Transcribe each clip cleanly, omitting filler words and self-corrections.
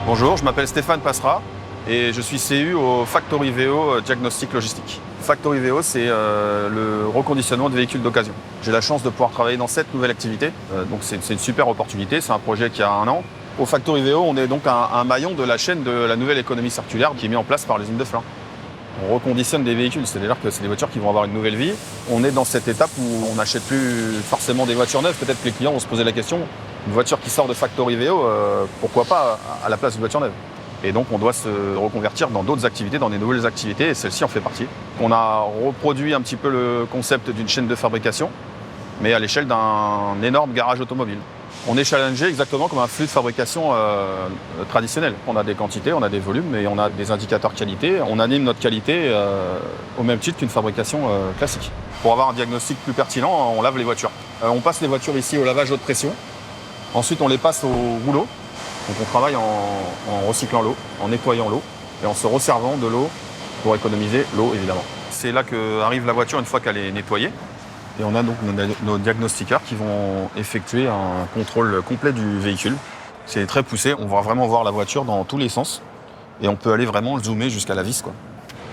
Bonjour, je m'appelle Stéphane Passera et je suis CU au Factory VO Diagnostic Logistique. Factory VO, c'est le reconditionnement de véhicules d'occasion. J'ai la chance de pouvoir travailler dans cette nouvelle activité, donc c'est une super opportunité, c'est un projet qui a 1 an. Au Factory VO, on est donc un maillon de la chaîne de la nouvelle économie circulaire qui est mis en place par l'usine de Flins. On reconditionne des véhicules, c'est-à-dire que c'est des voitures qui vont avoir une nouvelle vie. On est dans cette étape où on n'achète plus forcément des voitures neuves. Peut-être que les clients vont se poser la question, une voiture qui sort de Factory VO, pourquoi pas à la place d'une voiture neuve? Et donc on doit se reconvertir dans d'autres activités, dans des nouvelles activités, et celle-ci en fait partie. On a reproduit un petit peu le concept d'une chaîne de fabrication, mais à l'échelle d'un énorme garage automobile. On est challengé exactement comme un flux de fabrication traditionnel. On a des quantités, on a des volumes, et on a des indicateurs qualité. On anime notre qualité au même titre qu'une fabrication classique. Pour avoir un diagnostic plus pertinent, on lave les voitures. On passe les voitures ici au lavage haute pression. Ensuite, on les passe au rouleau. Donc on travaille en recyclant l'eau, en nettoyant l'eau et en se resservant de l'eau pour économiser l'eau, évidemment. C'est là qu'arrive la voiture une fois qu'elle est nettoyée. Et on a donc nos diagnostiqueurs qui vont effectuer un contrôle complet du véhicule. C'est très poussé, on va vraiment voir la voiture dans tous les sens. Et on peut aller vraiment zoomer jusqu'à la vis, dans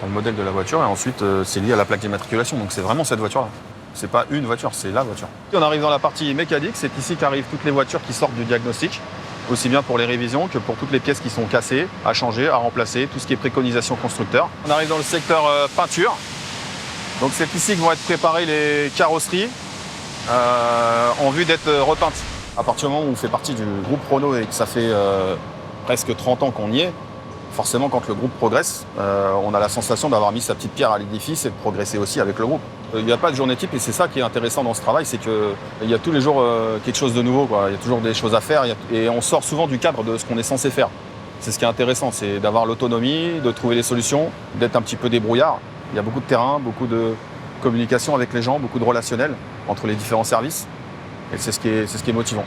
le modèle de la voiture. Et ensuite, c'est lié à la plaque d'immatriculation. Donc c'est vraiment cette voiture-là. C'est pas une voiture, c'est la voiture. Et on arrive dans la partie mécanique, c'est ici qu'arrivent toutes les voitures qui sortent du diagnostic, aussi bien pour les révisions que pour toutes les pièces qui sont cassées, à changer, à remplacer, tout ce qui est préconisation constructeur. On arrive dans le secteur peinture. Donc c'est ici que vont être préparées les carrosseries en vue d'être repeintes. À partir du moment où on fait partie du groupe Renault et que ça fait presque 30 ans qu'on y est, forcément quand le groupe progresse, on a la sensation d'avoir mis sa petite pierre à l'édifice et de progresser aussi avec le groupe. Il n'y a pas de journée type et c'est ça qui est intéressant dans ce travail, c'est qu'il y a tous les jours quelque chose de nouveau, Il y a toujours des choses à faire et on sort souvent du cadre de ce qu'on est censé faire. C'est ce qui est intéressant, c'est d'avoir l'autonomie, de trouver des solutions, d'être un petit peu débrouillard. Il y a beaucoup de terrain, beaucoup de communication avec les gens, beaucoup de relationnel entre les différents services et c'est ce qui est motivant.